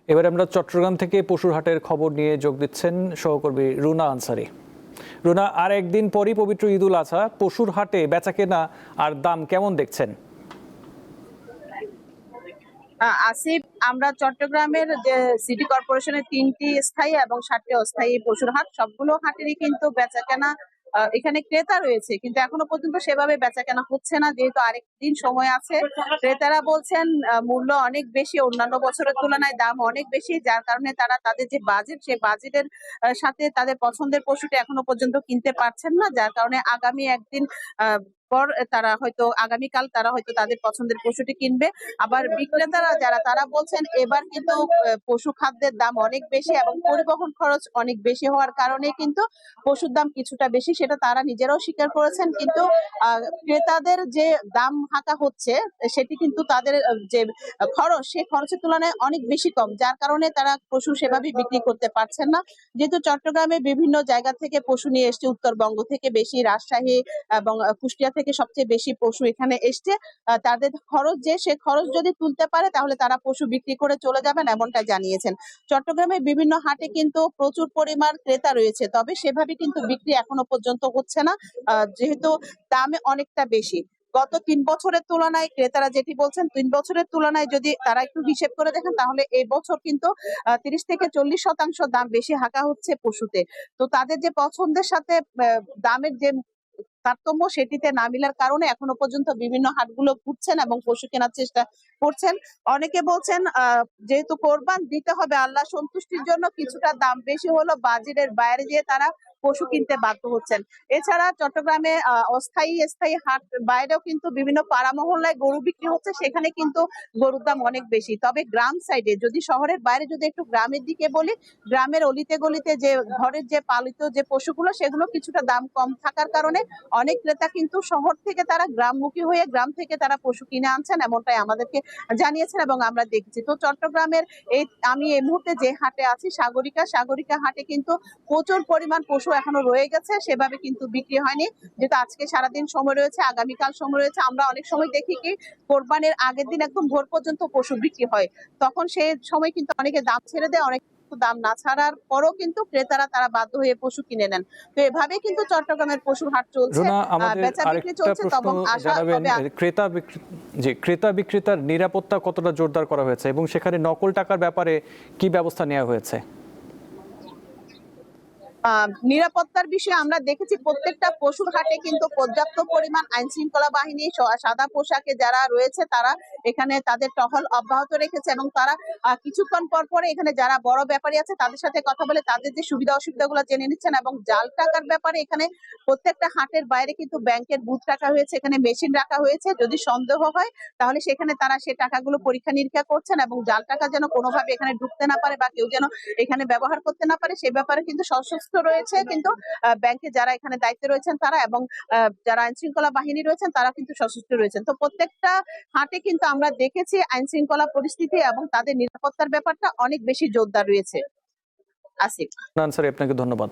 এবার আমরা চট্টগ্রাম থেকে পশুর হাটের খবর নিয়ে যোগ দিচ্ছেন সহকর্মী রুনা আনসারী। রুনা, আর একদিন পরই পবিত্র ঈদুল আজহা, পশুর হাটে বেচাকেনা আর দাম কেমন দেখছেন? আসিফ, আমরা চট্টগ্রামের যে সিটি কর্পোরেশনের 3টি স্থায়ী এবং 7টি অস্থায়ী পশুর হাট, সবগুলো হাটেরই কিন্তু বেচাকেনা এখানে ক্রেতা রয়েছে, কিন্তু এখনো পর্যন্ত সেভাবে বেচাকেনা হচ্ছে না, যেহেতু আরেকদিন সময় আছে। ক্রেতারা বলছেন মূল্য অনেক বেশি, অন্যান্য বছরের তুলনায় দাম অনেক বেশি, যার কারণে তারা তাদের যে বাজেট, সেই বাজেটের সাথে তাদের পছন্দের পশুটি এখনো পর্যন্ত কিনতে পারছেন না, যার কারণে আগামী একদিন পর আগামীকাল তারা হয়তো তাদের পছন্দের পশুটি কিনবে। আবার বিক্রেতারা যারা, তারা বলছেন এবার কিন্তু পশু খাদ্যের দাম অনেক বেশি এবং পরিবহন খরচ অনেক বেশি হওয়ার কারণে কিন্তু পশুর দাম কিছুটা বেশি, সেটা তারা নিজেরাও স্বীকার করেছেন। কিন্তু ক্রেতাদের যে দাম হাঁকা হচ্ছে, সেটি কিন্তু তাদের যে খরচ, সেই খরচের তুলনায় অনেক বেশি কম, যার কারণে তারা পশু সেভাবে বিক্রি করতে পারছেন না। যেহেতু চট্টগ্রামে বিভিন্ন জায়গা থেকে পশু নিয়ে এসছে, উত্তরবঙ্গ থেকে বেশি, রাজশাহী এবং কুষ্টিয়া থেকে সবচেয়ে বেশি পশু এখানে এসছে। তাদের খরচ, যে সে খরচ যদি তুলতে পারে তাহলে তারা পশু বিক্রি করে চলে যাবেন, এমনটা জানিয়েছেন। চট্টগ্রামে বিভিন্ন হাটে কিন্তু প্রচুর পরিমাণ ক্রেতা রয়েছে, তবে সেভাবে কিন্তু বিক্রি এখনো পর্যন্ত হচ্ছে না, যেহেতু দামে অনেকটা বেশি। গত 3 বছরের তুলনায় ক্রেতারা যেটি বলছেন, 3 বছরের তুলনায় যদি তারা একটু হিসেব করে দেখেন, তাহলে এই বছর কিন্তু 30 থেকে 40% দাম বেশি হাঁকা হচ্ছে পশুতে। তো তাদের যে পছন্দের সাথে দামের যে তারতম্য, সেটিতে না মিলার কারণে এখনো পর্যন্ত বিভিন্ন হাটগুলো ঘুরছেন এবং পশু কেনার চেষ্টা করছেন। অনেকে বলছেন যেহেতু কোরবান দিতে হবে আল্লাহ সন্তুষ্টির জন্য, কিছুটা দাম বেশি হলো বাজারের বাইরে যেয়ে তারা পশু কিনতে বাধ্য হচ্ছেন। এছাড়া চট্টগ্রামে স্থায়ী হাট বাইরেও কিন্তু বিভিন্ন পাড়া মহল্লায় গরু বিক্রি হচ্ছে, সেখানে কিন্তু গরুর দাম অনেক বেশি। তবে গ্রাম সাইডে, যদি শহরের বাইরে যদি একটু গ্রামের দিকে বলি, গ্রামের অলিতে গলিতে যে ঘরের যে পালিত যে পশুগুলো, সেগুলো কিছুটা দাম কম থাকার কারণে অনেক ক্রেতা কিন্তু শহর থেকে তারা গ্রামমুখী হয়ে গ্রাম থেকে তারা পশু কিনে আনছেন, এমনটাই আমাদেরকে জানিয়েছেন এবং আমরা দেখছি। তো চট্টগ্রামের আমি এই মুহূর্তে যে হাটে আছি, সাগরিকা হাটে কিন্তু প্রচুর পরিমাণ পশু এখনো রয়ে গেছে, সেভাবে কিন্তু বিক্রি হয়নি, যেহেতু আজকে সারাদিন সময় রয়েছে, আগামীকাল সময় রয়েছে। আমরা অনেক সময় দেখি কি, কোরবানির আগের দিন একদম ভোর পর্যন্ত পশু বিক্রি হয়, তখন সেই সময় কিন্তু অনেকে দাম ছেড়ে দেয়, অনেক দাম না ছাড়ার পরও কিন্তু ক্রেতারা তারা বাধ্য হয়ে পশু কিনে নেন। তো এভাবে কিন্তু চট্টগ্রামের পশুর হাট চলছে, রুনা, আমাদের বেচা বিক্রি আরেকটা চলছে, প্রশ্ন তবে আশা জানাবেন, তবে ক্রেতা বিক্রেতার নিরাপত্তা কতটা জোরদার করা হয়েছে এবং সেখানে নকল টাকার ব্যাপারে কি ব্যবস্থা নেওয়া হয়েছে? নিরাপত্তার বিষয়ে আমরা দেখেছি প্রত্যেকটা পশুর হাটে কিন্তু পর্যাপ্ত পরিমাণ আইন শৃঙ্খলা বাহিনী, সাদা পোশাকে যারা রয়েছে, তারা এখানে তাদের টহল অব্যাহত রেখেছে এবং তারা কিছুক্ষণ পর পরে এখানে যারা বড় ব্যাপারী আছে তাদের সাথে কথা বলে তাদের যে সুবিধা অসুবিধা গুলো জেনে নিচ্ছেন। এবং জাল টাকার ব্যাপারে এখানে প্রত্যেকটা হাটের বাইরে কিন্তু ব্যাংকের বুথ রাখা হয়েছে, এখানে মেশিন রাখা হয়েছে, যদি সন্দেহ হয় তাহলে সেখানে তারা সে টাকাগুলো পরীক্ষা নিরীক্ষা করছেন এবং জাল টাকা যেন কোনোভাবে এখানে ঢুকতে না পারে বা কেউ যেন এখানে ব্যবহার করতে না পারে, সে ব্যাপারে কিন্তু সশস্ত্র রয়েছে কিন্তু ব্যাংকে যারা এখানে দায়িত্বে রয়েছেন তারা, এবং যারা আইন শৃঙ্খলা বাহিনী রয়েছেন তারা কিন্তু সশস্ত্র রয়েছেন। তো প্রত্যেকটা হাটে কিন্তু আমরা দেখেছি আইন শৃঙ্খলা পরিস্থিতি এবং তাদের নিরাপত্তার ব্যাপারটা অনেক বেশি জোরদার রয়েছে। আসিফ। আনসারী, আপনাকে ধন্যবাদ।